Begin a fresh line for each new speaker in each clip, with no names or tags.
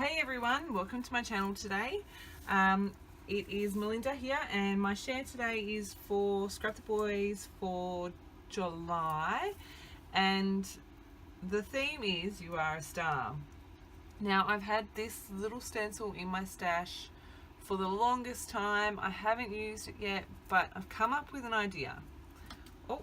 Hey everyone, welcome to my channel today. It is Melinda here, and my share today is for Scrap the Boys for July, and the theme is You Are a Star. Now, I've had this little stencil in my stash for the longest time. I haven't used it yet, but I've come up with an idea. Oh,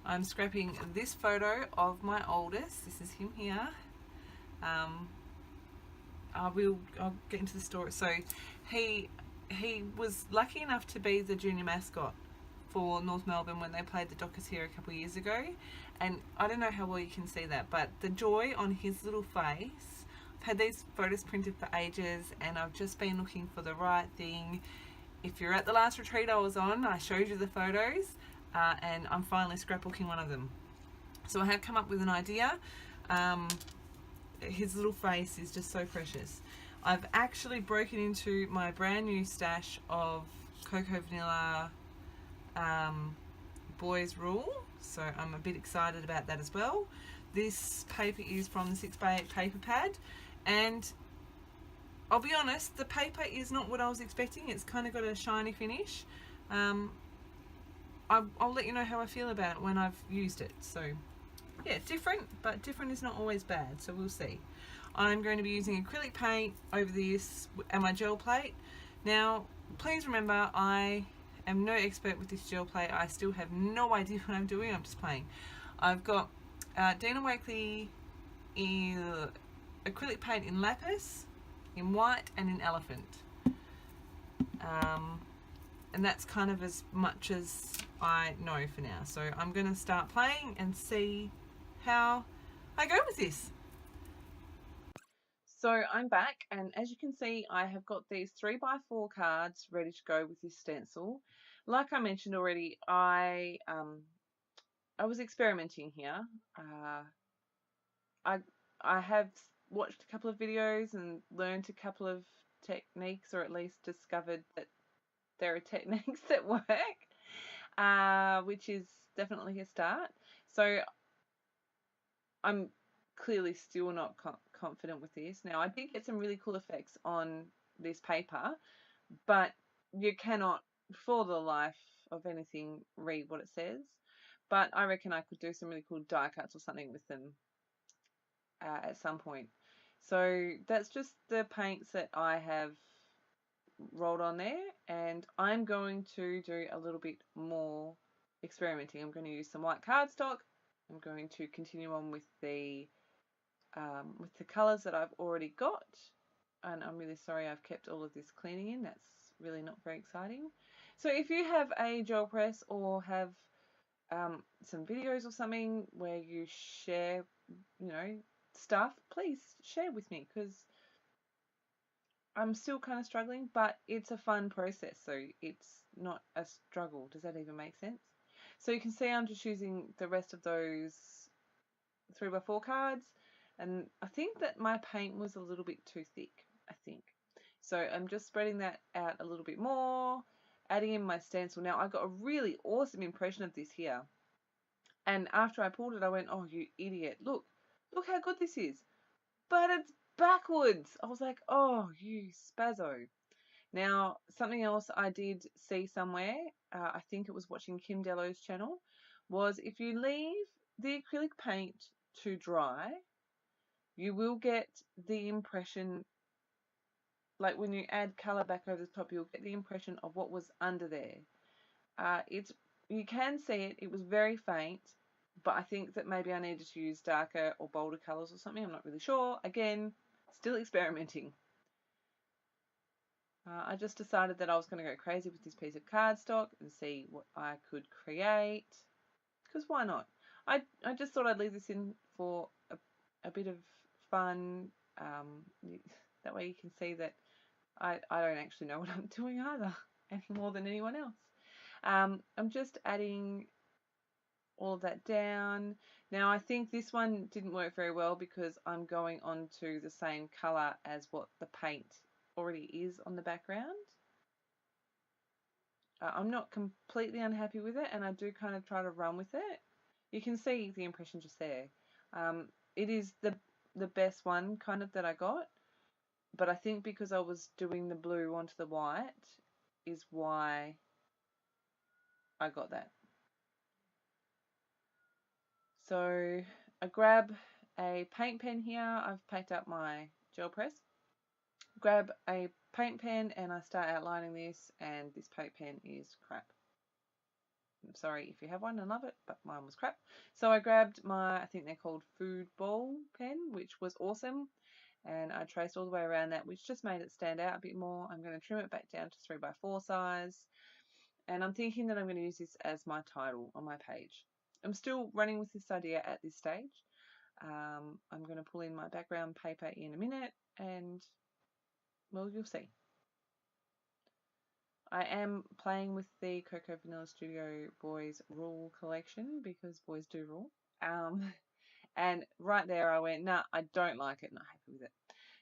I'm scrapping this photo of my oldest. This is him here. I'll get into the story. So he was lucky enough to be the junior mascot for North Melbourne when they played the Dockers here a couple of years ago, and I don't know how well you can see that, but the joy on his little face. I've had these photos printed for ages, and I've just been looking for the right thing. If you're at the last retreat I was on, I showed you the photos, and I'm finally scrapbooking one of them. So I have come up with an idea. His little face is just so precious. I've actually broken into my brand new stash of Cocoa Vanilla Boys Rule, so I'm a bit excited about that as well. This paper is from the 6x8 paper pad, and I'll be honest, the paper is not what I was expecting. It's kind of got a shiny finish. I'll let you know how I feel about it when I've used it. So yeah, different, but different is not always bad, so we'll see. I'm going to be using acrylic paint over this and my gel plate. Now, please remember, I am no expert with this gel plate. I still have no idea what I'm doing. I'm just playing. I've got Dina Wakley in acrylic paint in lapis, in white, and in elephant. And that's kind of as much as I know for now. So I'm going to start playing and see how I go with this. So I'm back, and as you can see, I have got these 3x4 cards ready to go with this stencil. Like I mentioned already, I was experimenting here. I have watched a couple of videos and learned a couple of techniques, or at least discovered that there are techniques that work, which is definitely a start. So I'm clearly still not confident with this. Now, I did get some really cool effects on this paper, but you cannot, for the life of anything, read what it says. But I reckon I could do some really cool die cuts or something with them at some point. So that's just the paints that I have rolled on there, and I'm going to do a little bit more experimenting. I'm going to use some white cardstock. I'm going to continue on with the colours that I've already got, and I'm really sorry I've kept all of this cleaning in. That's really not very exciting. So if you have a gel press or have some videos or something where you share, stuff, please share with me, because I'm still kind of struggling, but it's a fun process, so it's not a struggle. Does that even make sense? So you can see I'm just using the rest of those 3x4 cards, and I think that my paint was a little bit too thick, I think. So I'm just spreading that out a little bit more, adding in my stencil. Now, I got a really awesome impression of this here, and after I pulled it, I went, oh, you idiot, look how good this is. But it's backwards. I was like, oh, you spazzo. Now, something else I did see somewhere, I think it was watching Kim Dello's channel, was if you leave the acrylic paint to dry, you will get the impression, like when you add colour back over the top, you'll get the impression of what was under there. You can see it. It was very faint, but I think that maybe I needed to use darker or bolder colours or something. I'm not really sure. Again, still experimenting. I just decided that I was going to go crazy with this piece of cardstock and see what I could create, because why not? I just thought I'd leave this in for a bit of fun. That way you can see that I don't actually know what I'm doing either, any more than anyone else. I'm just adding all of that down. Now, I think this one didn't work very well because I'm going on to the same colour as what the paint already is on the background. I'm not completely unhappy with it, and I do kind of try to run with it. You can see the impression just there. It is the best one kind of that I got. but I think because I was doing the blue onto the white is why I got that. So I grab a paint pen here. I've packed up my gel press. Grab a paint pen and I start outlining this, and this paint pen is crap. I'm sorry if you have one and love it, but mine was crap. So I grabbed my, I think they're called food ball pen, which was awesome. And I traced all the way around that, which just made it stand out a bit more. I'm going to trim it back down to 3x4 size. And I'm thinking that I'm going to use this as my title on my page. I'm still running with this idea at this stage. I'm going to pull in my background paper in a minute, and well, you'll see. I am playing with the Cocoa Vanilla Studio Boys Rule collection because boys do rule. And right there I went, nah, I don't like it, not happy with it.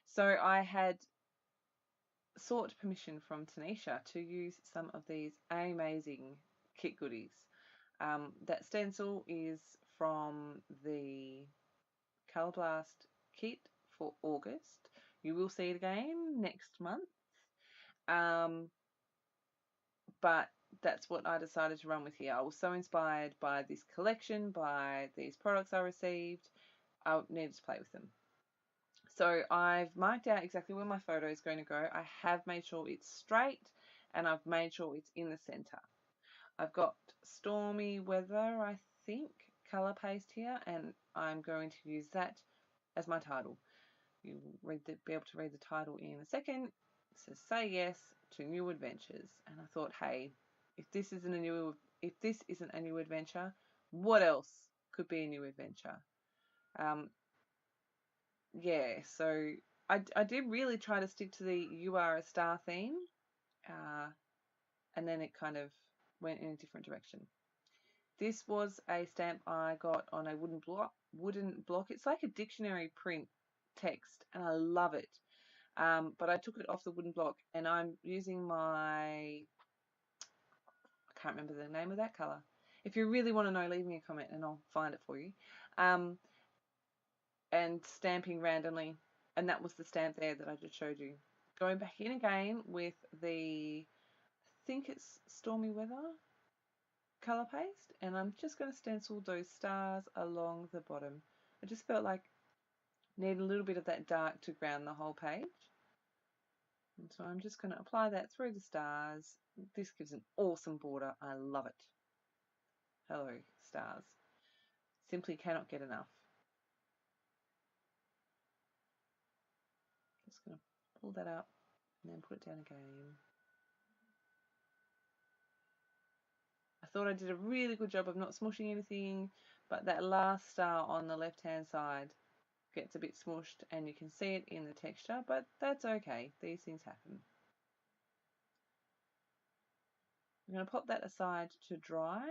So I had sought permission from Tanisha to use some of these amazing kit goodies. That stencil is from the Colour Blast kit for August. You will see it again next month. But that's what I decided to run with here. I was so inspired by this collection, by these products I received. I needed to play with them. So I've marked out exactly where my photo is going to go. I have made sure it's straight, and I've made sure it's in the center. I've got Stormy Weather, I think, color paste here, and I'm going to use that as my title. You'll be able to read the title in a second. It says "Say Yes to New Adventures," and I thought, hey, if this isn't a new adventure, what else could be a new adventure? Yeah, so I did really try to stick to the "You Are a Star" theme, and then it kind of went in a different direction. This was a stamp I got on a wooden block. It's like a dictionary print text, and I love it. But I took it off the wooden block, and I'm using I can't remember the name of that color. If you really want to know, leave me a comment and I'll find it for you. And stamping randomly, and that was the stamp there that I just showed you. Going back in again with I think it's Stormy Weather color paste, and I'm just going to stencil those stars along the bottom. I just felt like need a little bit of that dark to ground the whole page. And so I'm just going to apply that through the stars. This gives an awesome border. I love it. Hello, stars. Simply cannot get enough. Just going to pull that up and then put it down again. I thought I did a really good job of not smushing anything, but that last star on the left hand side gets a bit smushed, and you can see it in the texture, but that's okay. These things happen. I'm going to pop that aside to dry,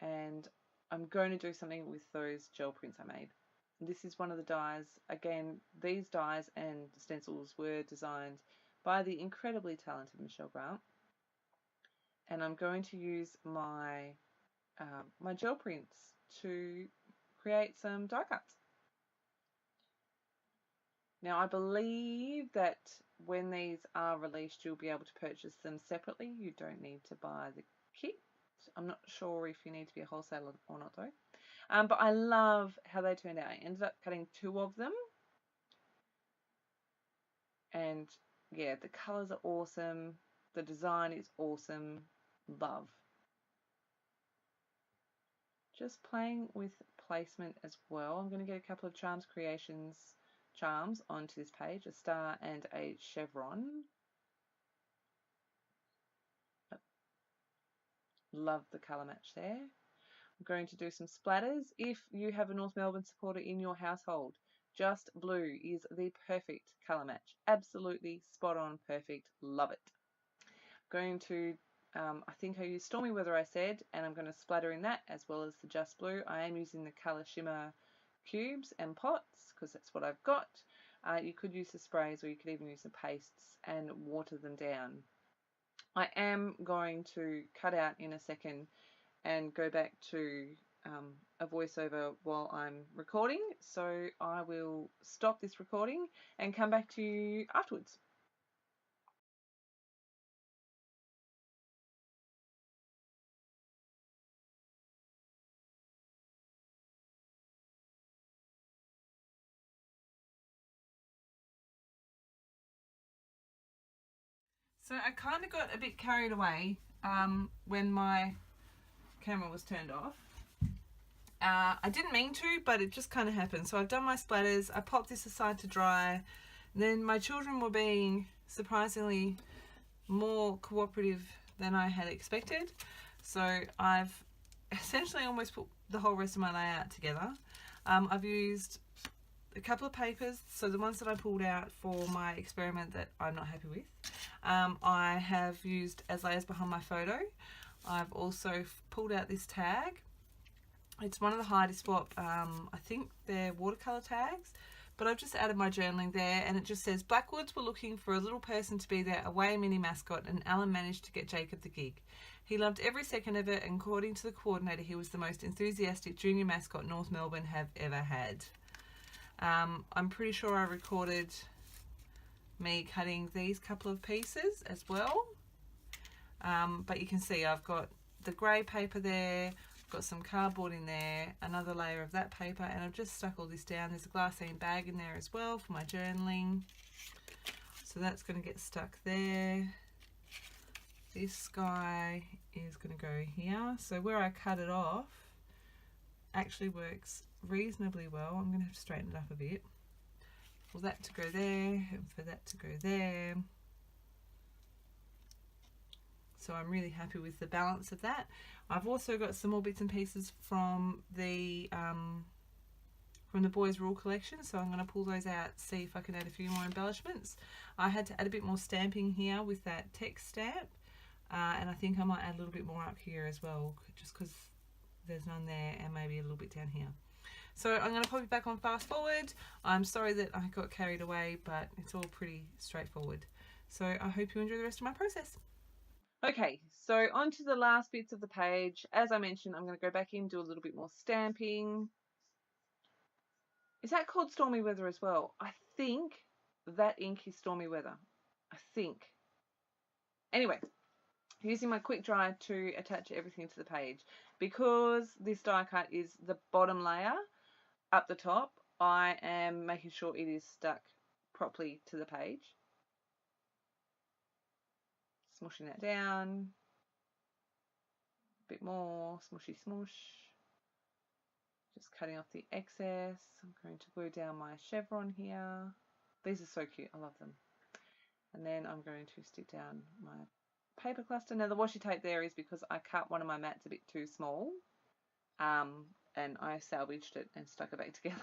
and I'm going to do something with those gel prints I made. This is one of the dies. Again, these dies and stencils were designed by the incredibly talented Michelle Grant, and I'm going to use my my gel prints to create some die cuts. Now I believe that when these are released, you'll be able to purchase them separately. You don't need to buy the kit. I'm not sure if you need to be a wholesaler or not though. But I love how they turned out. I ended up cutting 2 of them. And yeah, the colours are awesome. The design is awesome. Love. Just playing with placement as well. I'm going to get a couple of Charms Creations charms onto this page, a star and a chevron. Love the colour match there. I'm going to do some splatters. If you have a North Melbourne supporter in your household, just blue is the perfect colour match. Absolutely spot on, perfect. Love it. Going to, I think I used Stormy Weather, I said, and I'm going to splatter in that as well as the Just Blue. I am using the Colour Shimmer cubes and pots because that's what I've got. You could use the sprays, or you could even use the pastes and water them down. I am going to cut out in a second and go back to a voiceover while I'm recording, so I will stop this recording and come back to you afterwards. So I kind of got a bit carried away when my camera was turned off. I didn't mean to, but it just kind of happened. So I've done my splatters, I popped this aside to dry, then my children were being surprisingly more cooperative than I had expected. So I've essentially almost put the whole rest of my layout together. I've used a couple of papers, so the ones that I pulled out for my experiment that I'm not happy with, I have used as layers behind my photo. I've also pulled out this tag. It's one of the Heidi Swap, I think they're watercolour tags, but I've just added my journaling there, and it just says, Blackwoods were looking for a little person to be their away mini mascot, and Alan managed to get Jacob the gig. He loved every second of it, and according to the coordinator, he was the most enthusiastic junior mascot North Melbourne have ever had. I'm pretty sure I recorded me cutting these couple of pieces as well, but you can see I've got the grey paper there, got some cardboard in there, another layer of that paper, and I've just stuck all this down. There's a glassine bag in there as well for my journaling, so that's going to get stuck there. This guy is going to go here, so where I cut it off actually works reasonably well. I'm going to have to straighten it up a bit for that to go there and for that to go there. So I'm really happy with the balance of that. I've also got some more bits and pieces from the Boys Rule collection, so I'm going to pull those out, see if I can add a few more embellishments. I had to add a bit more stamping here with that text stamp, and I think I might add a little bit more up here as well, just because there's none there, and maybe a little bit down here. So I'm going to pop it back on fast forward. I'm sorry that I got carried away, but it's all pretty straightforward. So I hope you enjoy the rest of my process. Okay, so on to the last bits of the page. As I mentioned, I'm going to go back in, do a little bit more stamping. Is that called Stormy Weather as well? I think that ink is Stormy Weather. I think. Anyway, using my quick dry to attach everything to the page. Because this die cut is the bottom layer up the top, I am making sure it is stuck properly to the page. Smushing that down. A bit more, smushy smush. Just cutting off the excess. I'm going to glue down my chevron here. These are so cute, I love them. And then I'm going to stick down my paper cluster. Now the washi tape there is because I cut one of my mats a bit too small, and I salvaged it and stuck it back together.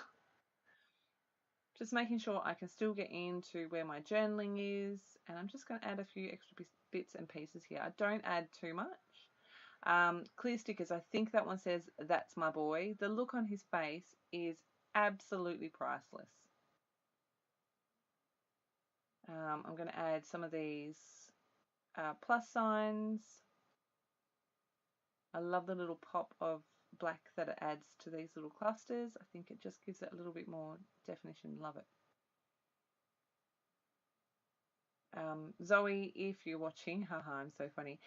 Just making sure I can still get into where my journaling is, and I'm just going to add a few extra bits and pieces here. I don't add too much. Clear stickers, I think that one says, "That's my boy." The look on his face is absolutely priceless. I'm going to add some of these plus signs. I love the little pop of black that it adds to these little clusters. I think it just gives it a little bit more definition. Love it. Zoe, if you're watching, haha, I'm so funny.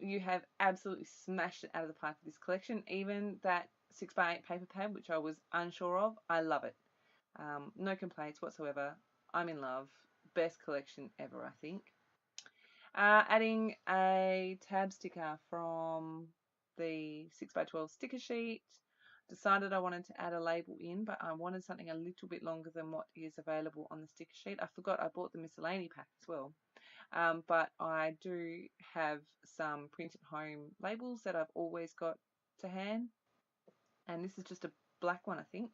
You have absolutely smashed it out of the park with this collection. Even that 6x8 paper pad, which I was unsure of, I love it. No complaints whatsoever. I'm in love. Best collection ever, I think. Adding a tab sticker from the 6x12 sticker sheet. Decided I wanted to add a label in, but I wanted something a little bit longer than what is available on the sticker sheet. I forgot I bought the miscellany pack as well. But I do have some printed home labels that I've always got to hand. And this is just a black one, I think.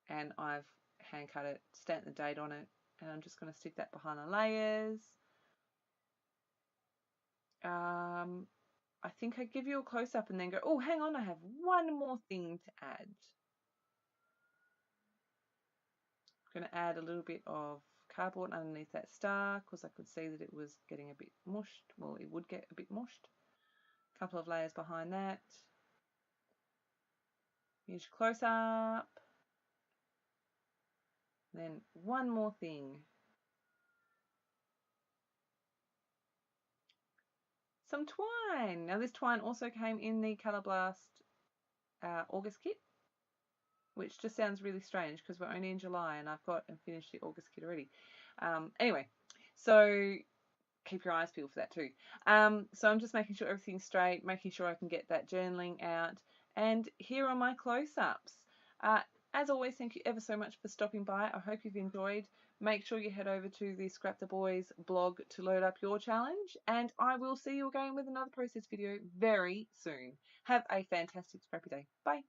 And I've hand cut it, stamped the date on it, and I'm just going to stick that behind the layers. I think I give you a close-up and then go, oh, hang on, I have one more thing to add. I'm going to add a little bit of cardboard underneath that star because I could see that it was getting a bit mushed. Well, it would get a bit mushed. A couple of layers behind that. Here's your close-up. Then one more thing. Some twine. Now this twine also came in the Colour Blast August kit, which just sounds really strange because we're only in July and I've got and finished the August kit already. Anyway, so keep your eyes peeled for that too. So I'm just making sure everything's straight, making sure I can get that journaling out. And here are my close-ups. As always, thank you ever so much for stopping by. I hope you've enjoyed. Make sure you head over to the Scrap the Boys blog to load up your challenge. And I will see you again with another process video very soon. Have a fantastic scrappy day. Bye.